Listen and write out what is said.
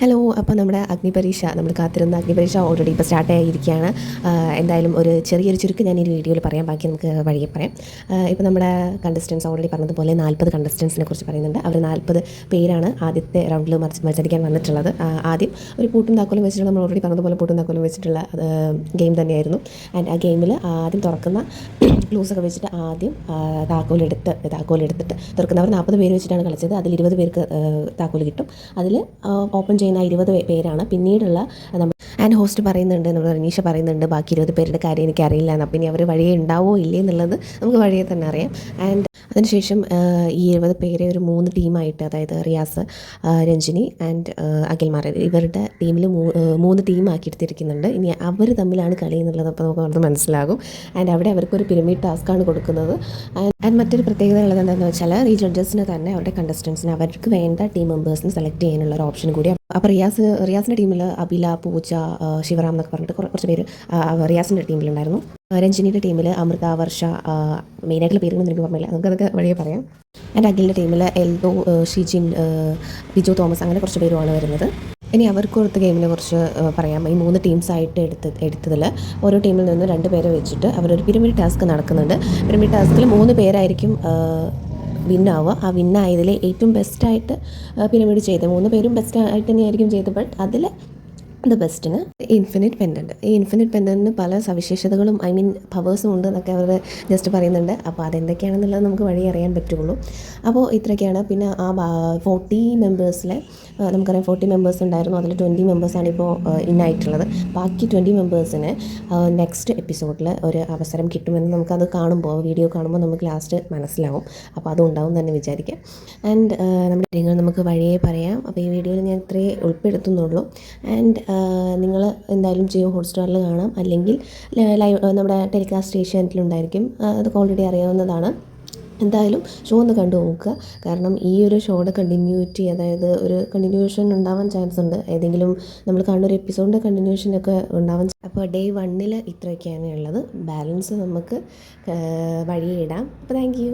Hello. അപ്പോൾ നമ്മുടെ അഗ്നിപരീക്ഷ, നമ്മൾ കാത്തിരുന്ന അഗ്നിപരീക്ഷ ഓൾറെഡി ഇപ്പോൾ സ്റ്റാർട്ട് ആയിരിക്കുകയാണ്. എന്തായാലും ഒരു ചെറിയൊരു ചുരുക്കം ഞാൻ ഈ വീഡിയോയിൽ പറയാം, ബാക്കി നമുക്ക് വഴിയെ പറയാം. ഇപ്പോൾ നമ്മുടെ കണ്ടസ്റ്റൻസ് ഓൾറെഡി പറഞ്ഞതുപോലെ 40 കണ്ടസ്റ്റൻസിനെ കുറിച്ച് പറയുന്നുണ്ട്. അവർ 40 പേരാണ് ആദ്യത്തെ റൗണ്ടിൽ മത്സരിക്കാൻ വന്നിട്ടുള്ളത്. ആദ്യം ഒരു പൂട്ടും താക്കോലും വെച്ചിട്ടുള്ള, നമ്മൾ ഓൾറെഡി പറഞ്ഞതുപോലെ പൂട്ടും താക്കോലും വെച്ചിട്ടുള്ള ഗെയിം തന്നെയായിരുന്നു. ആൻഡ് ആ ഗെയിമിൽ ആദ്യം തുറക്കുന്ന ക്ലൂസൊക്കെ വെച്ചിട്ട് ആദ്യം താക്കോലെടുത്തിട്ട് തുറക്കുന്നവർ 40 പേര് വെച്ചിട്ടാണ് കളിച്ചത്. അതിൽ 20 പേർക്ക് താക്കോൽ കിട്ടും. അതിൽ ഓപ്പൺ ചെയ്യുന്ന 20 പേരാണ് പിന്നീടുള്ള ആൻഡ് ഹോസ്റ്റ് പറയുന്നുണ്ട്, നമ്മുടെ റനീഷ പറയുന്നുണ്ട്, ബാക്കി 20 പേരുടെ കാര്യം എനിക്കറിയില്ല എന്ന്. അപ്പം ഇനി അവർ വഴിയെ ഉണ്ടാവോ ഇല്ലേ എന്നുള്ളത് നമുക്ക് വഴിയെ തന്നെ അറിയാം. ആൻഡ് അതിനുശേഷം ഈ 20 പേരെ ഒരു 3 ടീമായിട്ട്, അതായത് റിയാസ്, രഞ്ജിനി ആൻഡ് അഖിൽമാർ, ഇവരുടെ ടീമിൽ 3 ടീമാക്കി എടുത്തിരിക്കുന്നുണ്ട്. ഇനി അവർ തമ്മിലാണ് കളി എന്നുള്ളത് അപ്പോൾ നമുക്ക് അത് മനസ്സിലാകും. ആൻഡ് അവിടെ അവർക്കൊരു പിരമിഡ് ടാസ്ക്കാണ് കൊടുക്കുന്നത്. ആൻഡ് മറ്റൊരു പ്രത്യേകത ഉള്ളത് എന്താണെന്ന് വെച്ചാൽ, ഈ ജഡ്ജസിന് തന്നെ അവരുടെ കണ്ടസ്റ്റൻസിന് അവർക്ക് വേണ്ട ടീം മെമ്പേഴ്സിന് സെലക്ട് ചെയ്യാനുള്ള ഒരു ഓപ്ഷൻ കൂടി. അപ്പോൾ റിയാസിൻ്റെ ടീമിൽ അബില, പൂജ, ശിവറാം എന്നൊക്കെ പറഞ്ഞിട്ട് കുറച്ച് പേര് റിയാസിൻ്റെ ടീമിലുണ്ടായിരുന്നു. രഞ്ജിനിയുടെ ടീമിൽ അമൃത, വർഷ, മെയിനായിട്ടുള്ള പേരുകളൊന്നും എനിക്ക് ഓർമ്മയില്ല, നമുക്കതൊക്കെ വഴിയെ പറയാം. ആൻഡ് അഖിലിൻ്റെ ടീമിൽ എൽദോ, ഷിജിൻ, ബിജു തോമസ്, അങ്ങനെ കുറച്ച് പേരുമാണ് വരുന്നത്. ഇനി അവർക്ക് കൊടുത്ത ഗെയിമിനെ കുറിച്ച് പറയാം. ഈ 3 ടീംസായിട്ട് എടുത്തതിൽ ഓരോ ടീമിൽ നിന്ന് 2 പേരെ വെച്ചിട്ട് അവരൊരു പിരമിഡ് ടാസ്ക് നടക്കുന്നുണ്ട്. പിരമിഡ് ടാസ്കിൽ 3 പേരായിരിക്കും വിന്നാവുക. ആ വിന്നായതിൽ ഏറ്റവും ബെസ്റ്റായിട്ട് പിരമിഡ് ചെയ്ത് 3 പേരും ബെസ്റ്റായിട്ട് തന്നെയായിരിക്കും ചെയ്തത്. ബട്ട് അതിൽ ബെസ്റ്റിന് ഇൻഫിനിറ്റ് പെൻഡൻറ്റ്. ഈ ഇൻഫിനിറ്റ് പെൻഡൻറ്റിന് പല സവിശേഷതകളും, ഐ മീൻ പവേഴ്സും ഉണ്ട് എന്നൊക്കെ അവർ ജസ്റ്റ് പറയുന്നുണ്ട്. അപ്പോൾ അതെന്തൊക്കെയാണെന്നുള്ളത് നമുക്ക് വഴി അറിയാൻ പറ്റുള്ളൂ. അപ്പോൾ ഇത്രയൊക്കെയാണ്. പിന്നെ ആ 40 മെമ്പേഴ്സിലെ നമുക്കറിയാം 40 മെമ്പേഴ്സ് ഉണ്ടായിരുന്നു. അതിൽ 20 മെമ്പേഴ്സാണ് ഇപ്പോൾ ഇന്നായിട്ടുള്ളത്. ബാക്കി 20 മെമ്പേഴ്സിന് നെക്സ്റ്റ് എപ്പിസോഡിൽ ഒരു അവസരം കിട്ടുമെന്ന് നമുക്കത് വീഡിയോ കാണുമ്പോൾ നമുക്ക് ലാസ്റ്റ് മനസ്സിലാവും. അപ്പോൾ അതും ഉണ്ടാവും തന്നെ വിചാരിക്കാം. ആൻഡ് നമ്മുടെ കാര്യങ്ങൾ നമുക്ക് വഴിയെ പറയാം. അപ്പോൾ ഈ വീഡിയോയിൽ ഞാൻ ഇത്രയേ ഉൾപ്പെടുത്തുന്നുള്ളൂ. ആൻഡ് നിങ്ങൾ എന്തായാലും ജിയോ ഹോട്ട്സ്റ്റാറിൽ കാണാം, അല്ലെങ്കിൽ ലൈവ് നമ്മുടെ ടെലികാസ്റ്റ് ഏഷ്യാനെറ്റിലുണ്ടായിരിക്കും. അതൊക്കെ ഓൾറെഡി അറിയാവുന്നതാണ്. എന്തായാലും ഷോ ഒന്ന് കണ്ടു നോക്കുക. കാരണം ഈ ഒരു ഷോയുടെ കണ്ടിന്യൂറ്റി, അതായത് ഒരു കണ്ടിന്യൂഷൻ ഉണ്ടാവാൻ ചാൻസ് ഉണ്ട്. ഏതെങ്കിലും നമ്മൾ കാണുന്ന ഒരു എപ്പിസോഡിൻ്റെ കണ്ടിന്യൂഷനൊക്കെ ഉണ്ടാവാൻ. അപ്പോൾ ഡേ 1 ഇത്രയൊക്കെയാണ് ഉള്ളത്. ബാലൻസ് നമുക്ക് വഴിയിടാം. അപ്പോൾ താങ്ക് യു.